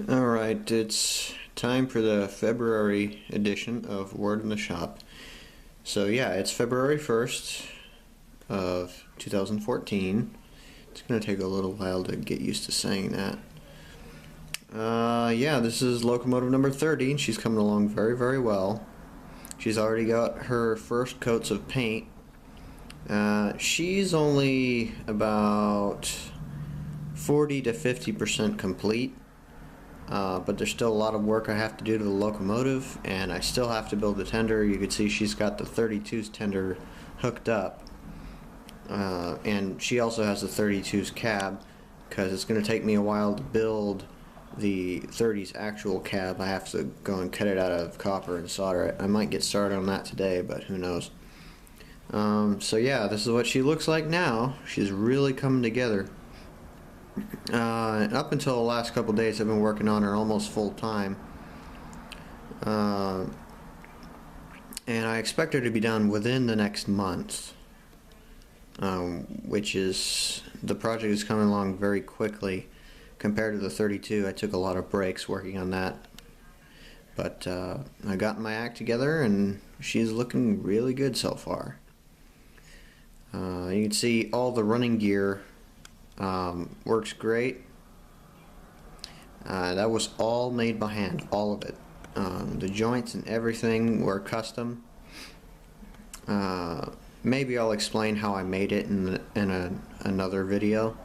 Alright, it's time for the February edition of Word in the Shop. So yeah, it's February 1st of 2014. It's going to take a little while to get used to saying that. Yeah, this is locomotive number 30, and she's coming along very, very well. She's already got her first coats of paint. She's only about 40 to 50% complete. But there's still a lot of work I have to do to the locomotive, and I still have to build the tender. You can see she's got the 32's tender hooked up, and she also has the 32's cab, because it's going to take me a while to build the 30's actual cab. I have to go and cut it out of copper and solder it. I might get started on that today, but who knows. So yeah, this is what she looks like now. She's really coming together. Up until the last couple days, I've been working on her almost full time, and I expect her to be done within the next month, which is, the project is coming along very quickly compared to the 32. I took a lot of breaks working on that, but I got my act together and she's looking really good so far. You can see all the running gear works great. That was all made by hand, all of it. The joints and everything were custom. Maybe I'll explain how I made it in another video,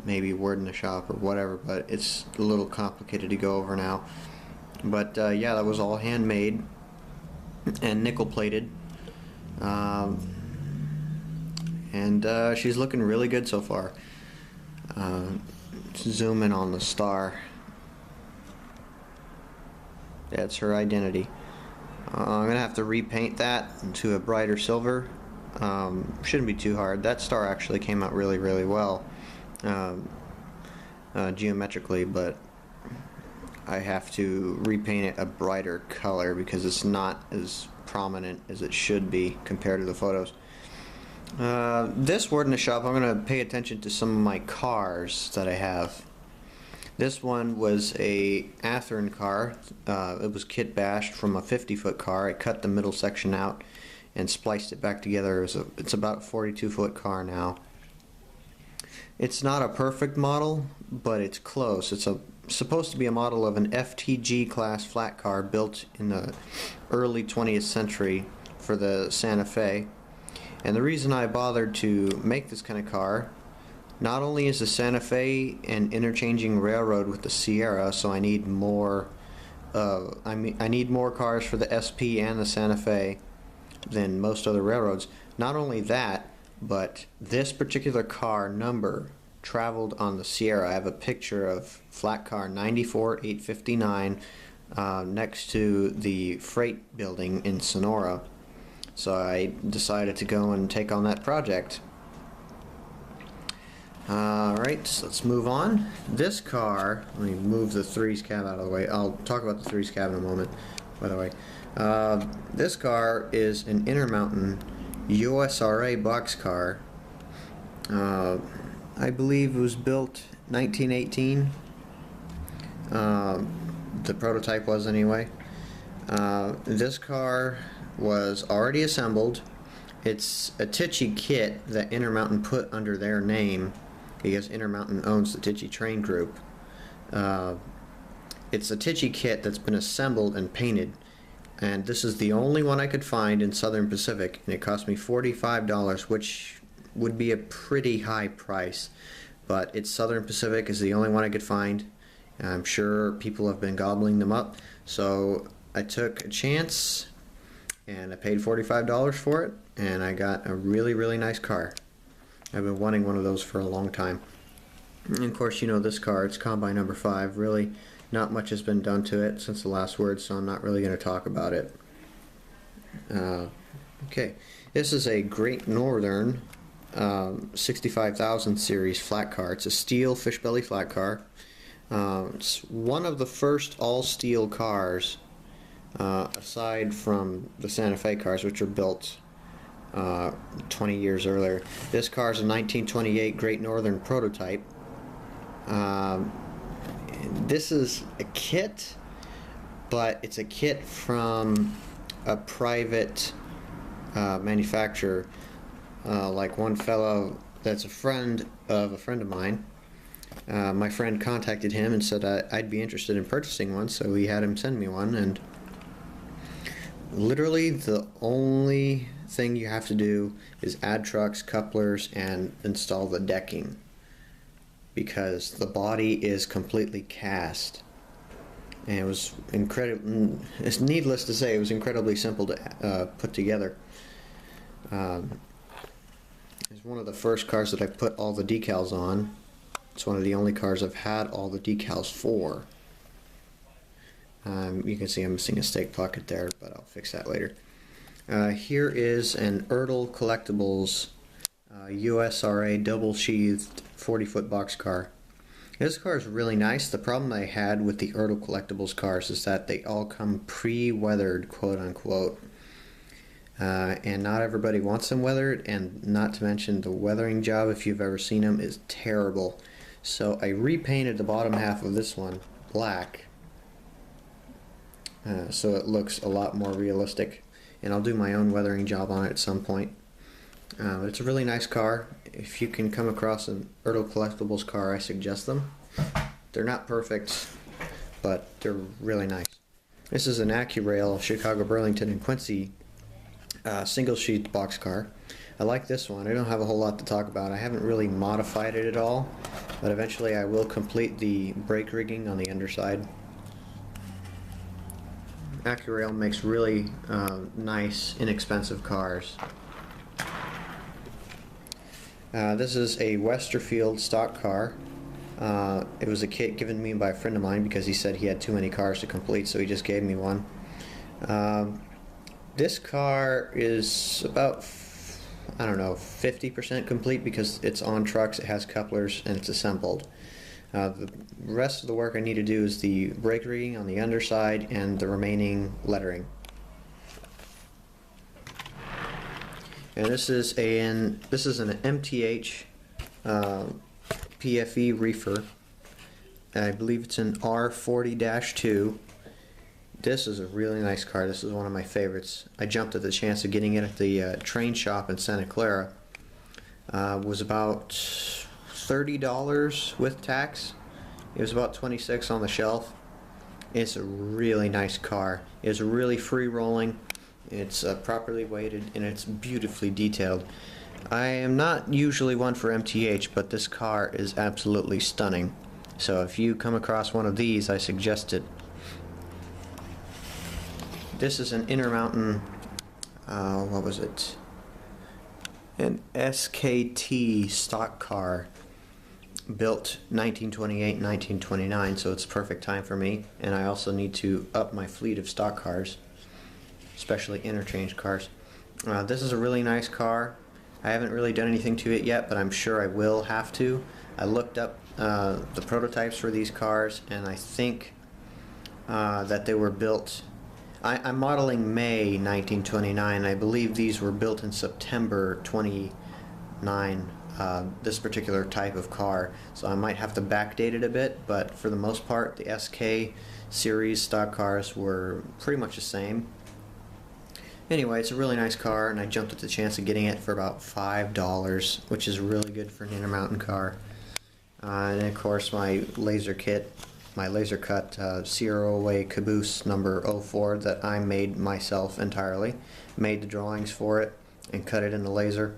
maybe Word in the Shop or whatever, but it's a little complicated to go over now. But yeah, that was all handmade and nickel plated. And she's looking really good so far. Zoom in on the star. That's her identity. I'm gonna have to repaint that into a brighter silver. Shouldn't be too hard. That star actually came out really, really well geometrically, but I have to repaint it a brighter color because it's not as prominent as it should be compared to the photos. This Word in the Shop, I'm going to pay attention to some of my cars that I have. This one was a Athearn car. It was kit bashed from a 50-foot car. I cut the middle section out and spliced it back together. It's about a 42-foot car now. It's not a perfect model, but it's close. It's supposed to be a model of an FTG class flat car built in the early 20th century for the Santa Fe. And the reason I bothered to make this kind of car, not only is the Santa Fe an interchanging railroad with the Sierra, so I need more. I need more cars for the SP and the Santa Fe than most other railroads. Not only that, but this particular car number traveled on the Sierra. I have a picture of flat car 94859 next to the freight building in Sonora. So I decided to go and take on that project. Alright, so let's move on. This car, let me move the 3's cab out of the way. I'll talk about the 3's cab in a moment, by the way. This car is an Intermountain USRA boxcar. I believe it was built 1918. The prototype was anyway. This car was already assembled. It's a Tichy kit that Intermountain put under their name because Intermountain owns the Tichy train group. It's a Tichy kit that's been assembled and painted, and this is the only one I could find in Southern Pacific, and it cost me $45, which would be a pretty high price, but it's Southern Pacific is the only one I could find. I'm sure people have been gobbling them up, so I took a chance and I paid $45 for it, and I got a really, really nice car. I've been wanting one of those for a long time. And of course, you know this car, it's Combine number 5. Really, not much has been done to it since the last word, so I'm not really going to talk about it. Okay, this is a Great Northern 65,000 series flat car. It's a steel fish belly flat car. It's one of the first all-steel cars, aside from the Santa Fe cars, which were built 20 years earlier. This car is a 1928 Great Northern prototype. This is a kit, but it's a kit from a private manufacturer, like one fellow that's a friend of mine. My friend contacted him and said I'd be interested in purchasing one, so he had him send me one, and literally the only thing you have to do is add trucks, couplers, and install the decking, because the body is completely cast. And it was incredible. It's needless to say, it was incredibly simple to put together. It's one of the first cars that I put all the decals on. It's one of the only cars I've had all the decals for. You can see I'm missing a stake pocket there, but I'll fix that later. Here is an Ertl Collectibles USRA double sheathed 40-foot box car. This car is really nice. The problem I had with the Ertl Collectibles cars is that they all come pre-weathered, quote unquote. And not everybody wants them weathered, and not to mention the weathering job, if you've ever seen them, is terrible. So I repainted the bottom half of this one black, so it looks a lot more realistic, and I'll do my own weathering job on it at some point. But it's a really nice car. If you can come across an Ertl Collectibles car, I suggest them. They're not perfect, but they're really nice. This is an AccuRail Chicago, Burlington, and Quincy single sheet box car. I like this one. I don't have a whole lot to talk about. I haven't really modified it at all, but eventually I will complete the brake rigging on the underside. AccuRail makes really nice, inexpensive cars. This is a Westerfield stock car. It was a kit given me by a friend of mine because he said he had too many cars to complete, so he just gave me one. This car is about, I don't know, 50% complete because it's on trucks, it has couplers, and it's assembled. The rest of the work I need to do is the brake rigging on the underside and the remaining lettering. And this is an MTH PFE reefer. I believe it's an R40-2. This is a really nice car. This is one of my favorites. I jumped at the chance of getting it at the train shop in Santa Clara. Was about $30 with tax. It was about $26 on the shelf. It's a really nice car. It's really free rolling. It's properly weighted, and it's beautifully detailed. I am not usually one for MTH, but this car is absolutely stunning. So if you come across one of these, I suggest it. This is an Intermountain, what was it? An SKT stock car, built 1928, 1929, so it's perfect time for me. And I also need to up my fleet of stock cars, especially interchange cars. This is a really nice car. I haven't really done anything to it yet, but I'm sure I will have to. I looked up the prototypes for these cars, and I think that they were built, I'm modeling May 1929. I believe these were built in September 29, this particular type of car. So I might have to backdate it a bit, but for the most part, the SK series stock cars were pretty much the same. Anyway, it's a really nice car, and I jumped at the chance of getting it for about $5, which is really good for an Intermountain car. And of course, my laser kit, my laser cut Sierra Away caboose number 04 that I made myself entirely. Made the drawings for it and cut it in the laser.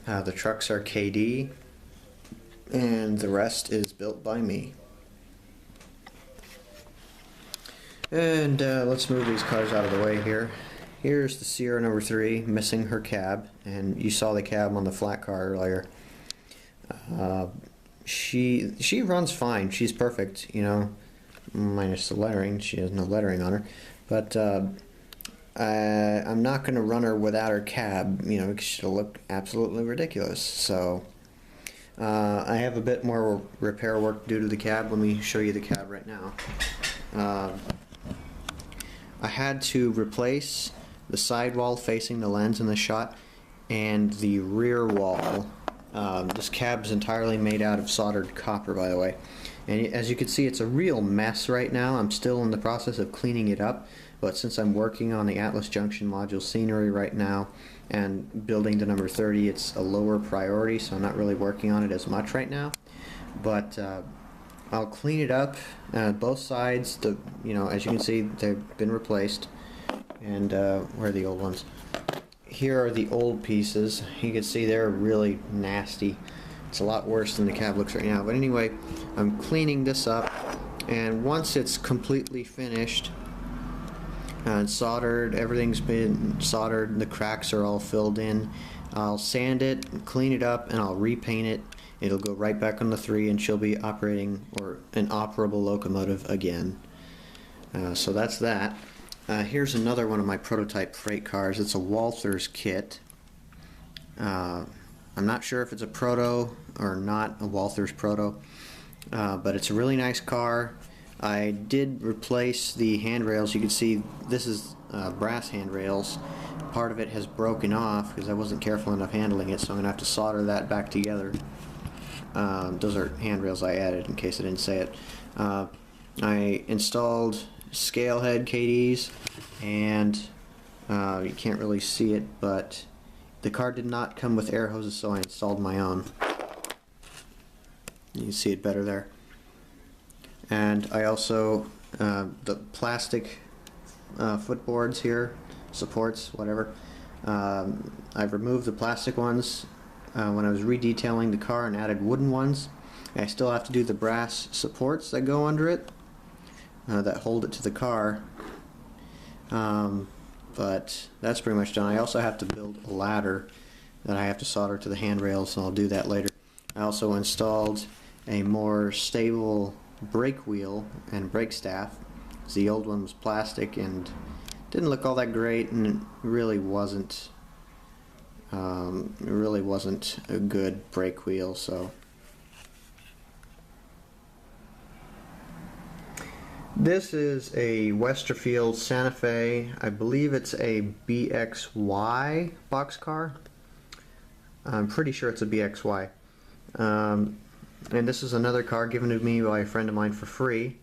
The trucks are KD, and the rest is built by me. And let's move these cars out of the way here. Here's the Sierra number 3 missing her cab, and you saw the cab on the flat car earlier. She runs fine. She's perfect, you know, minus the lettering. She has no lettering on her, but I'm not going to run her without her cab, you know, because she'll look absolutely ridiculous. So I have a bit more repair work to do to the cab. Let me show you the cab right now. I had to replace the sidewall facing the lens in the shot and the rear wall. This cab is entirely made out of soldered copper, by the way, And as you can see, it's a real mess right now. I'm still in the process of cleaning it up, but since I'm working on the Atlas Junction module scenery right now and building the number 30, it's a lower priority, so I'm not really working on it as much right now. But I'll clean it up. Both sides, as you can see, they've been replaced. And where are the old ones? Here are the old pieces. You can see they're really nasty. It's a lot worse than the cab looks right now. But anyway, I'm cleaning this up, and once it's completely finished and soldered, everything's been soldered, the cracks are all filled in, I'll sand it, clean it up, and I'll repaint it. It'll go right back on the 3, and she'll be operating, or an operable locomotive again. So that's that. Here's another one of my prototype freight cars. It's a Walther's kit. I'm not sure if it's a proto or not, a Walther's proto, but it's a really nice car. I did replace the handrails. You can see this is brass handrails. Part of it has broken off because I wasn't careful enough handling it, so I'm going to have to solder that back together. Those are handrails I added in case I didn't say it. I installed scale head KDs, and you can't really see it, but the car did not come with air hoses, so I installed my own. You can see it better there. And I also, the plastic footboards here, supports, whatever, I've removed the plastic ones when I was redetailing the car and added wooden ones. I still have to do the brass supports that go under it, that hold it to the car. But that's pretty much done. I also have to build a ladder that I have to solder to the handrails, and I'll do that later. I also installed a more stable brake wheel and brake staff, because the old one was plastic and didn't look all that great, and it really wasn't a good brake wheel. So this is a Westerfield Santa Fe. I believe it's a BXY boxcar. I'm pretty sure it's a BXY. And this is another car given to me by a friend of mine for free.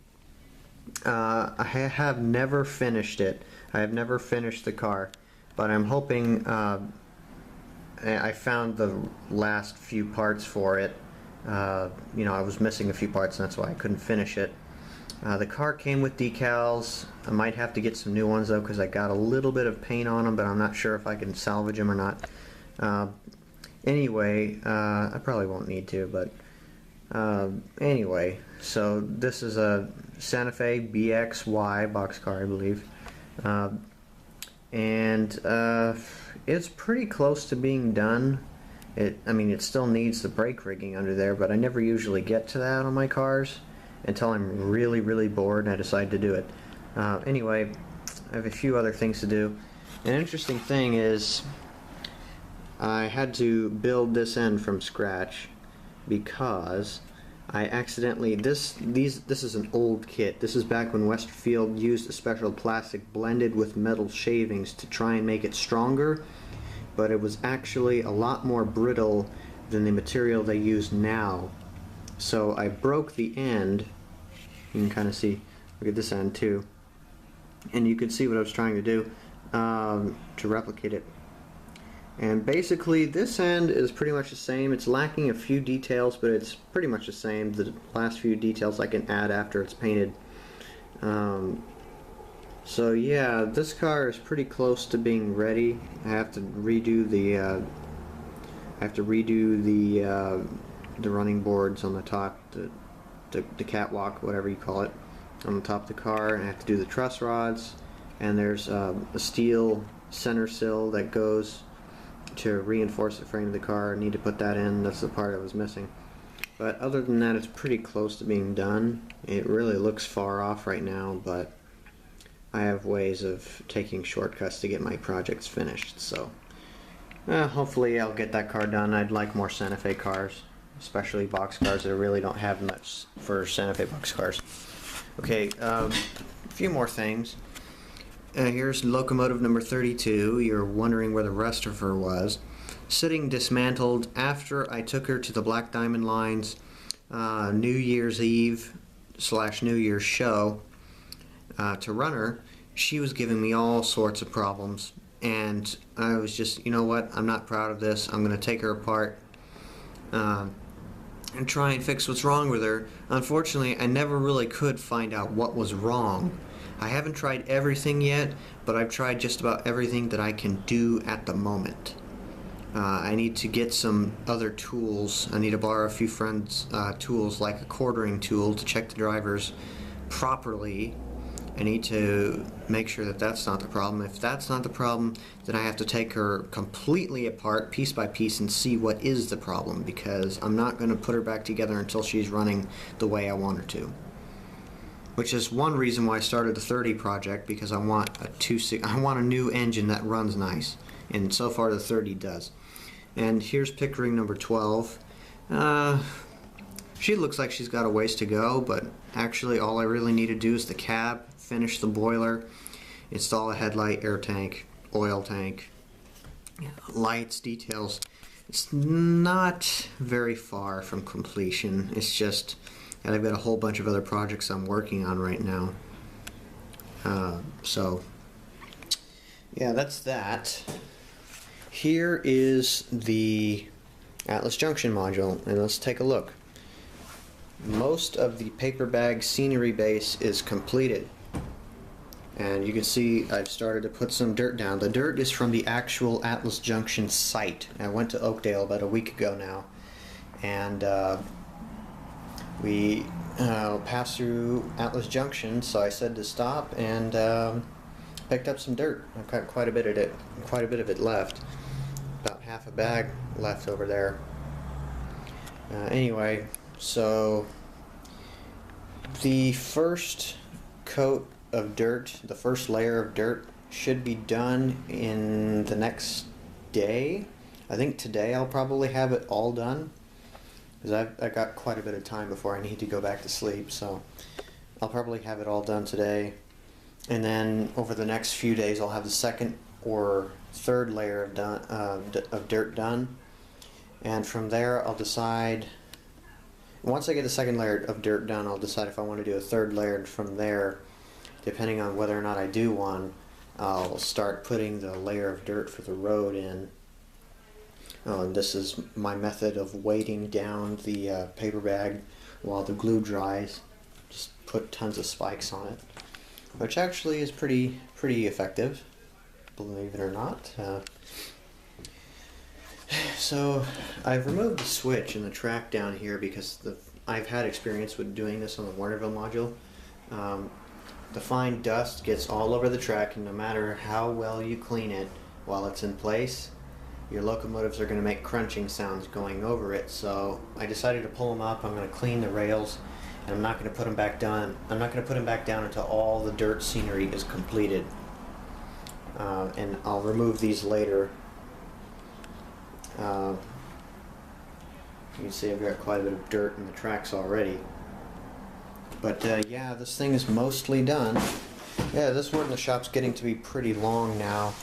I have never finished it. I have never finished the car, but I'm hoping, I found the last few parts for it. I was missing a few parts, and that's why I couldn't finish it. The car came with decals. I might have to get some new ones though, because I got a little bit of paint on them, but I'm not sure if I can salvage them or not. Anyway, I probably won't need to, but anyway, so this is a Santa Fe BXY boxcar, I believe, and it's pretty close to being done. I mean, it still needs the brake rigging under there, but I never usually get to that on my cars until I'm really, really bored and I decide to do it. Anyway, I have a few other things to do. An interesting thing is I had to build this end from scratch because I accidentally, this is an old kit. This is back when Westerfield used a special plastic blended with metal shavings to try and make it stronger, but it was actually a lot more brittle than the material they use now. So I broke the end. You can kind of see, look at this end too, and you can see what I was trying to do to replicate it. And basically this end is pretty much the same. It's lacking a few details, but it's pretty much the same. The last few details I can add after it's painted. So yeah, this car is pretty close to being ready. I have to redo the running boards on the top, the catwalk, whatever you call it, on the top of the car, and I have to do the truss rods. And there's a steel center sill that goes to reinforce the frame of the car. I need to put that in. That's the part I was missing. But other than that, it's pretty close to being done. It really looks far off right now, but I have ways of taking shortcuts to get my projects finished. So hopefully I'll get that car done. I'd like more Santa Fe cars, especially box cars. I really don't have much for Santa Fe box cars. Okay, a few more things. Here's locomotive number 32. You're wondering where the rest of her was. Sitting dismantled after I took her to the Black Diamond lines New Year's Eve / New Year's show to run her, she was giving me all sorts of problems, and I was just, you know what, I'm not proud of this. I'm going to take her apart and try and fix what's wrong with her. Unfortunately, I never really could find out what was wrong. I haven't tried everything yet, but I've tried just about everything that I can do at the moment. I need to get some other tools. I need to borrow a few friends' tools, like a quartering tool, to check the drivers properly. I need to make sure that that's not the problem. If that's not the problem, then I have to take her completely apart, piece by piece, and see what is the problem, because I'm not going to put her back together until she's running the way I want her to. Which is one reason why I started the 30 project, because I want a new engine that runs nice, and so far the 30 does. And here's Pickering number 12. She looks like she's got a ways to go, but actually all I really need to do is the cab, finish the boiler, install a headlight, air tank, oil tank, lights, details. It's not very far from completion. It's just that I've got a whole bunch of other projects I'm working on right now. So yeah, that's that. Here is the Atlas Junction module, and let's take a look. Most of the paper bag scenery base is completed, and you can see I've started to put some dirt down. The dirt is from the actual Atlas Junction site. I went to Oakdale about a week ago now, and we passed through Atlas Junction, so I said to stop and picked up some dirt. I've got quite a bit of it left. About half a bag left over there. Anyway, so the first coat of dirt, the first layer of dirt, should be done in the next day. I think today I'll probably have it all done, because I've got quite a bit of time before I need to go back to sleep, so I'll probably have it all done today. And then over the next few days I'll have the second or third layer of dirt done, and from there I'll decide. Once I get the second layer of dirt done, I'll decide if I want to do a third layer, and from there, depending on whether or not I do one, I'll start putting the layer of dirt for the road in. And this is my method of weighting down the paper bag while the glue dries. Just put tons of spikes on it, which actually is pretty effective, believe it or not. So I've removed the switch and the track down here because I've had experience with doing this on the Warnerville module. The fine dust gets all over the track, and no matter how well you clean it while it's in place, your locomotives are going to make crunching sounds going over it. So I decided to pull them up. I'm going to clean the rails, and I'm not going to put them back down. I'm not going to put them back down until all the dirt scenery is completed. And I'll remove these later. You can see I've got quite a bit of dirt in the tracks already. But yeah, this thing is mostly done. Yeah, this word in the shop's getting to be pretty long now.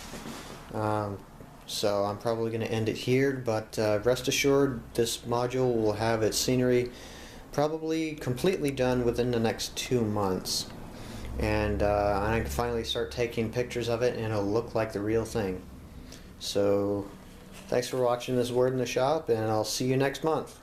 So I'm probably going to end it here, but rest assured this module will have its scenery probably completely done within the next 2 months. And I can finally start taking pictures of it, and it'll look like the real thing. So thanks for watching this Word in the Shop, and I'll see you next month.